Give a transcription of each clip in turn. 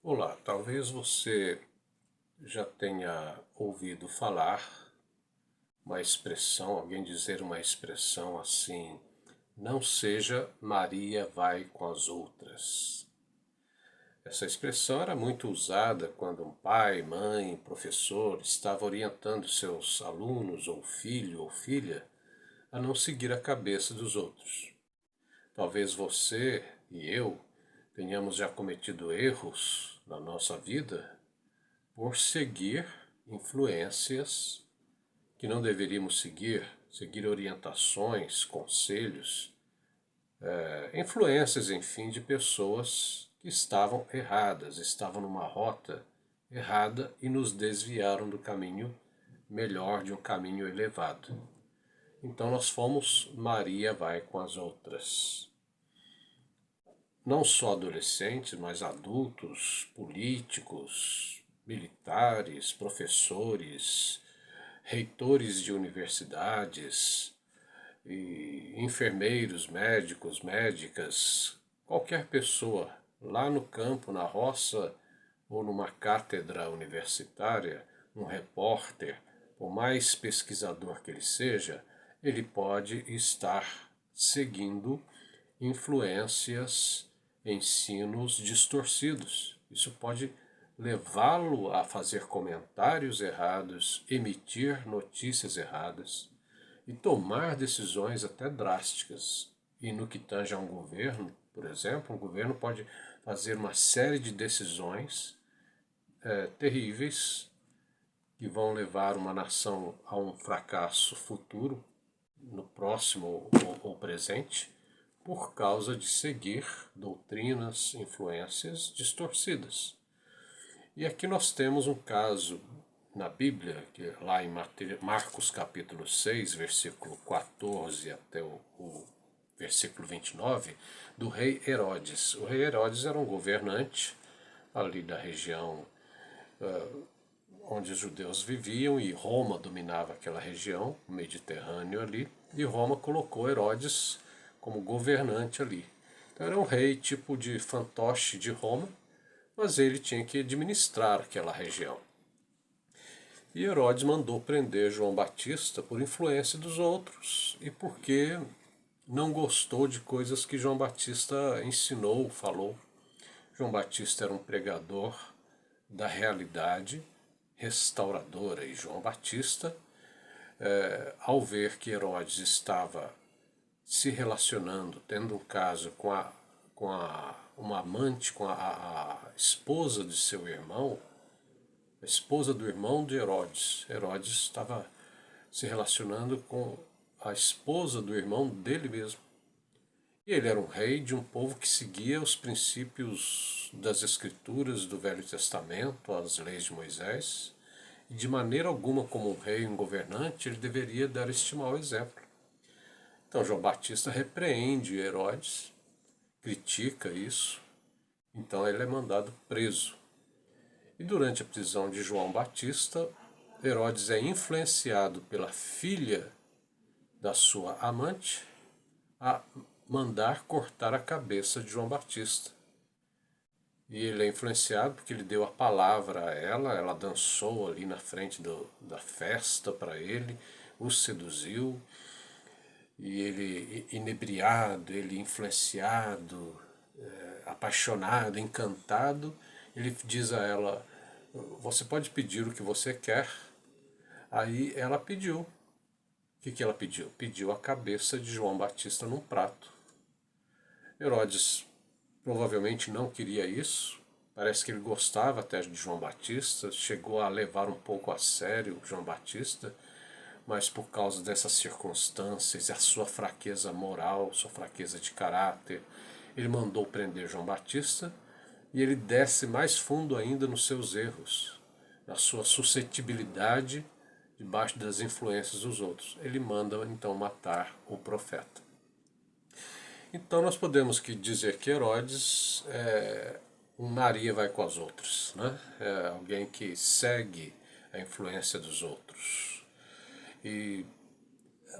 Olá, talvez você já tenha ouvido falar uma expressão, alguém dizer uma expressão assim: não seja Maria vai com as outras. Essa expressão era muito usada quando um pai, mãe, professor estava orientando seus alunos, ou filho ou filha, a não seguir a cabeça dos outros. Talvez você e eu tenhamos já cometido erros na nossa vida por seguir influências que não deveríamos seguir orientações, conselhos, influências, enfim, de pessoas que estavam erradas, estavam numa rota errada e nos desviaram do caminho melhor, de um caminho elevado. Então nós fomos Maria vai com as outras. Não só adolescentes, mas adultos, políticos, militares, professores, reitores de universidades, e enfermeiros, médicos, médicas, qualquer pessoa lá no campo, na roça ou numa cátedra universitária, um repórter, por mais pesquisador que ele seja, ele pode estar seguindo influências, ensinos distorcidos. Isso pode levá-lo a fazer comentários errados, emitir notícias erradas e tomar decisões até drásticas. E no que tange a um governo, por exemplo, um governo pode fazer uma série de decisões terríveis que vão levar uma nação a um fracasso futuro, no próximo ou presente, por causa de seguir doutrinas, influências distorcidas. E aqui nós temos um caso na Bíblia, que é lá em Marcos capítulo 6, versículo 14 até o versículo 29, do rei Herodes. O rei Herodes era um governante ali da região onde os judeus viviam, e Roma dominava aquela região, o Mediterrâneo ali, e Roma colocou Herodes como governante ali. Então era um rei tipo de fantoche de Roma, mas ele tinha que administrar aquela região. E Herodes mandou prender João Batista por influência dos outros e porque não gostou de coisas que João Batista ensinou, falou. João Batista era um pregador da realidade restauradora, e João Batista, ao ver que Herodes estava se relacionando, tendo um caso com uma amante, com a esposa de seu irmão, a esposa do irmão de Herodes. Herodes estava se relacionando com a esposa do irmão dele mesmo. E ele era um rei de um povo que seguia os princípios das Escrituras do Velho Testamento, as leis de Moisés, e de maneira alguma, como um rei e um governante, ele deveria dar este mau exemplo. Então João Batista repreende Herodes, critica isso, então ele é mandado preso. E durante a prisão de João Batista, Herodes é influenciado pela filha da sua amante a mandar cortar a cabeça de João Batista. E ele é influenciado porque ele deu a palavra a ela, ela dançou ali na frente da festa para ele, o seduziu, e ele inebriado, ele influenciado, apaixonado, encantado, ele diz a ela: você pode pedir o que você quer. Aí ela pediu. O que ela pediu? Pediu a cabeça de João Batista num prato. Herodes provavelmente não queria isso. Parece que ele gostava até de João Batista, chegou a levar um pouco a sério João Batista, mas por causa dessas circunstâncias e a sua fraqueza moral, sua fraqueza de caráter, ele mandou prender João Batista, e ele desce mais fundo ainda nos seus erros, na sua suscetibilidade debaixo das influências dos outros. Ele manda então matar o profeta. Então nós podemos dizer que Herodes é um Maria vai com as outras, né? É alguém que segue a influência dos outros. E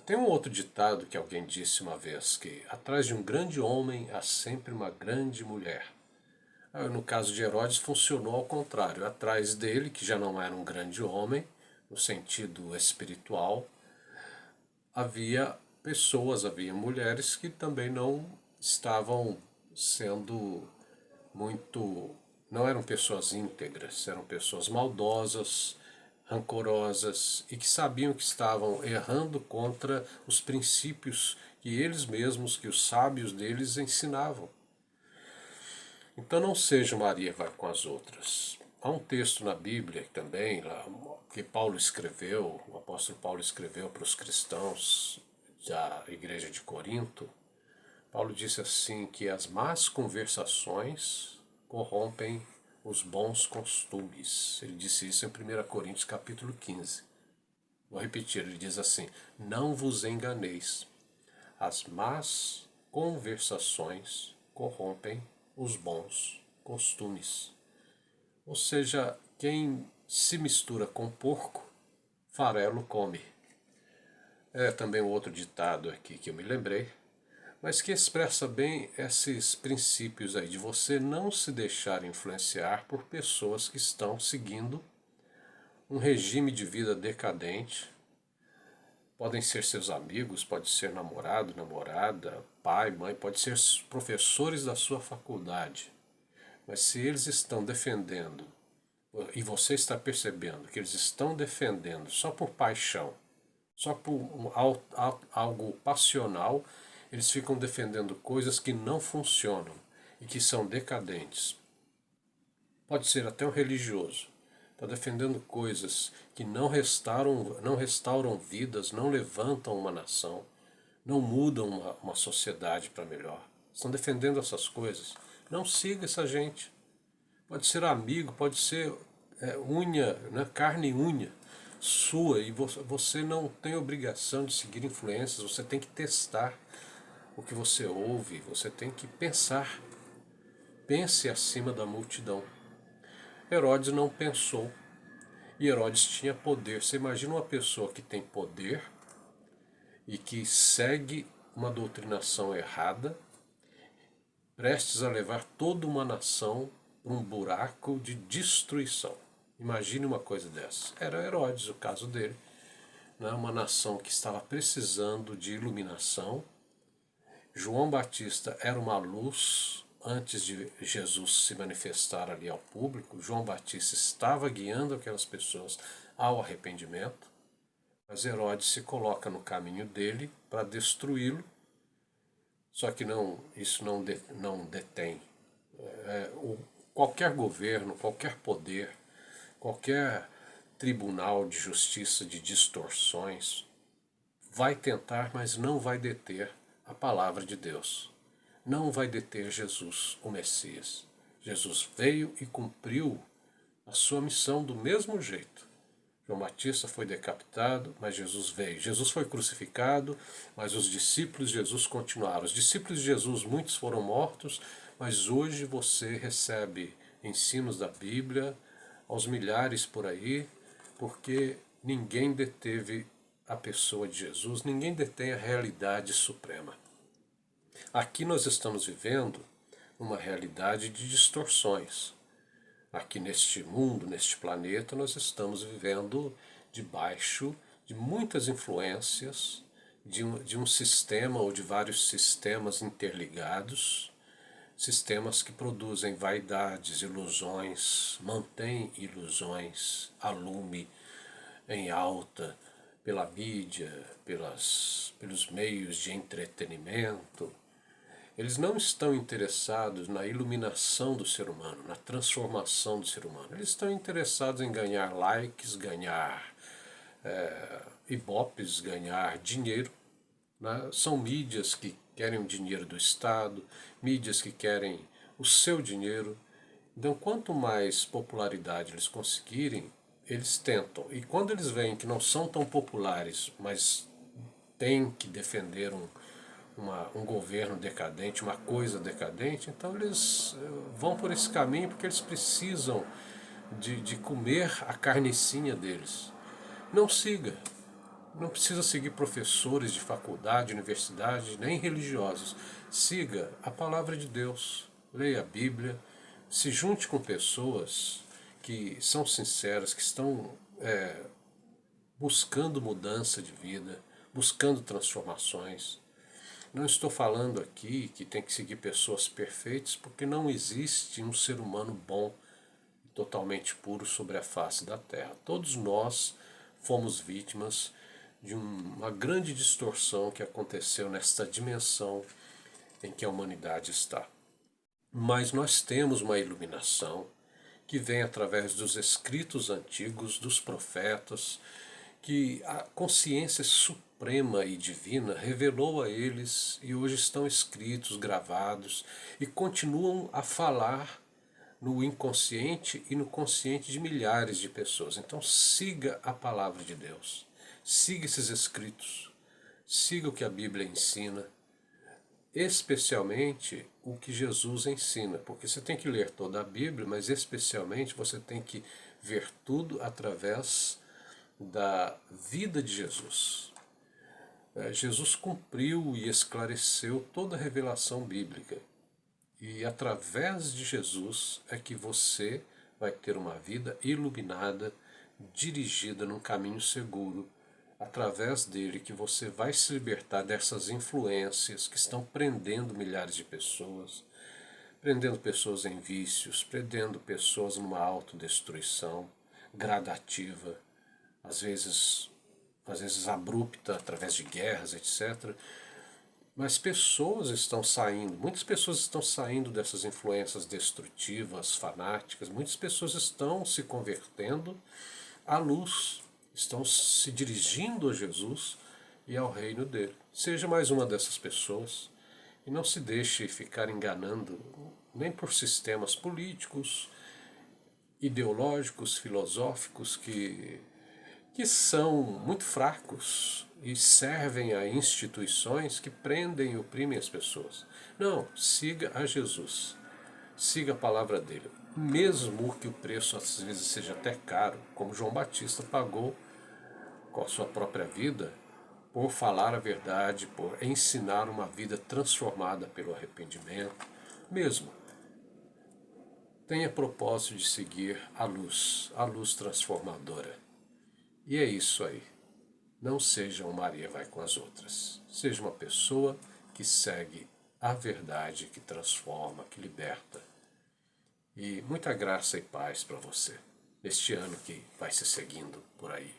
tem um outro ditado que alguém disse uma vez, que atrás de um grande homem há sempre uma grande mulher. No caso de Herodes, funcionou ao contrário. Atrás dele, que já não era um grande homem, no sentido espiritual, havia pessoas, havia mulheres que também não estavam sendo muito. Não eram pessoas íntegras, eram pessoas maldosas, rancorosas e que sabiam que estavam errando contra os princípios que eles mesmos, que os sábios deles ensinavam. Então não seja Maria vai com as outras. Há um texto na Bíblia também, lá, que Paulo escreveu, o apóstolo Paulo escreveu para os cristãos da igreja de Corinto. Paulo disse assim que as más conversações corrompem os bons costumes. Ele disse isso em 1 Coríntios capítulo 15. Vou repetir, ele diz assim: não vos enganeis, as más conversações corrompem os bons costumes. Ou seja, quem se mistura com porco, farelo come. É também outro ditado aqui que eu me lembrei, mas que expressa bem esses princípios aí de você não se deixar influenciar por pessoas que estão seguindo um regime de vida decadente. Podem ser seus amigos, pode ser namorado, namorada, pai, mãe, pode ser professores da sua faculdade. Mas se eles estão defendendo, e você está percebendo que eles estão defendendo só por paixão, só por algo passional, eles ficam defendendo coisas que não funcionam e que são decadentes. Pode ser até um religioso. Está defendendo coisas que não restauram vidas, não levantam uma nação, não mudam uma sociedade para melhor. Estão defendendo essas coisas. Não siga essa gente. Pode ser amigo, pode ser unha, né, carne e unha sua, e você não tem obrigação de seguir influências, você tem que testar o que você ouve, você tem que pensar. Pense acima da multidão. Herodes não pensou, e Herodes tinha poder. Você imagina uma pessoa que tem poder e que segue uma doutrinação errada, prestes a levar toda uma nação para um buraco de destruição. Imagine uma coisa dessa. Era Herodes o caso dele, né? Uma nação que estava precisando de iluminação. João Batista era uma luz antes de Jesus se manifestar ali ao público. João Batista estava guiando aquelas pessoas ao arrependimento, mas Herodes se coloca no caminho dele para destruí-lo. Só que isso não detém. Qualquer governo, qualquer poder, qualquer tribunal de justiça de distorções vai tentar, mas não vai deter a palavra de Deus. Não vai deter Jesus, o Messias. Jesus veio e cumpriu a sua missão do mesmo jeito. João Batista foi decapitado, mas Jesus veio. Jesus foi crucificado, mas os discípulos de Jesus continuaram. Os discípulos de Jesus, muitos foram mortos, mas hoje você recebe ensinos da Bíblia, aos milhares por aí, porque ninguém deteve a pessoa de Jesus, ninguém detém a realidade suprema. Aqui nós estamos vivendo uma realidade de distorções. Aqui neste mundo, neste planeta, nós estamos vivendo debaixo de muitas influências, de um sistema ou de vários sistemas interligados, sistemas que produzem vaidades, ilusões, mantêm ilusões a lume, em alta, pela mídia, pelos meios de entretenimento. Eles não estão interessados na iluminação do ser humano, na transformação do ser humano. Eles estão interessados em ganhar likes, ganhar ibopes, ganhar dinheiro. Né? São mídias que querem o dinheiro do Estado, mídias que querem o seu dinheiro. Então, quanto mais popularidade eles conseguirem, eles tentam. E quando eles veem que não são tão populares, mas têm que defender um governo decadente, uma coisa decadente, então eles vão por esse caminho porque eles precisam de comer a carnicinha deles. Não siga. Não precisa seguir professores de faculdade, universidade, nem religiosos. Siga a palavra de Deus. Leia a Bíblia, Se junte com pessoas que são sinceras, que estão buscando mudança de vida, buscando transformações. Não estou falando aqui que tem que seguir pessoas perfeitas, porque não existe um ser humano bom e totalmente puro sobre a face da Terra. Todos nós fomos vítimas de uma grande distorção que aconteceu nesta dimensão em que a humanidade está. Mas nós temos uma iluminação que vem através dos escritos antigos, dos profetas, que a consciência suprema e divina revelou a eles e hoje estão escritos, gravados e continuam a falar no inconsciente e no consciente de milhares de pessoas. Então siga a palavra de Deus, siga esses escritos, siga o que a Bíblia ensina, especialmente o que Jesus ensina, porque você tem que ler toda a Bíblia, mas especialmente você tem que ver tudo através da vida de Jesus. Jesus cumpriu e esclareceu toda a revelação bíblica. E através de Jesus é que você vai ter uma vida iluminada, dirigida num caminho seguro. Através dele que você vai se libertar dessas influências que estão prendendo milhares de pessoas, prendendo pessoas em vícios, prendendo pessoas numa autodestruição gradativa, às vezes abrupta, através de guerras, etc. Mas pessoas estão saindo, muitas pessoas estão saindo dessas influências destrutivas, fanáticas, muitas pessoas estão se convertendo à luz, estão se dirigindo a Jesus e ao reino dele. Seja mais uma dessas pessoas e não se deixe ficar enganando nem por sistemas políticos, ideológicos, filosóficos que são muito fracos e servem a instituições que prendem e oprimem as pessoas. Não, siga a Jesus, siga a palavra dele, mesmo que o preço às vezes seja até caro, como João Batista pagou com a sua própria vida por falar a verdade, por ensinar uma vida transformada pelo arrependimento, mesmo. Tenha propósito de seguir a luz transformadora. E é isso aí. Não seja uma Maria vai com as outras. Seja uma pessoa que segue a verdade, que transforma, que liberta. E muita graça e paz para você neste ano que vai se seguindo por aí.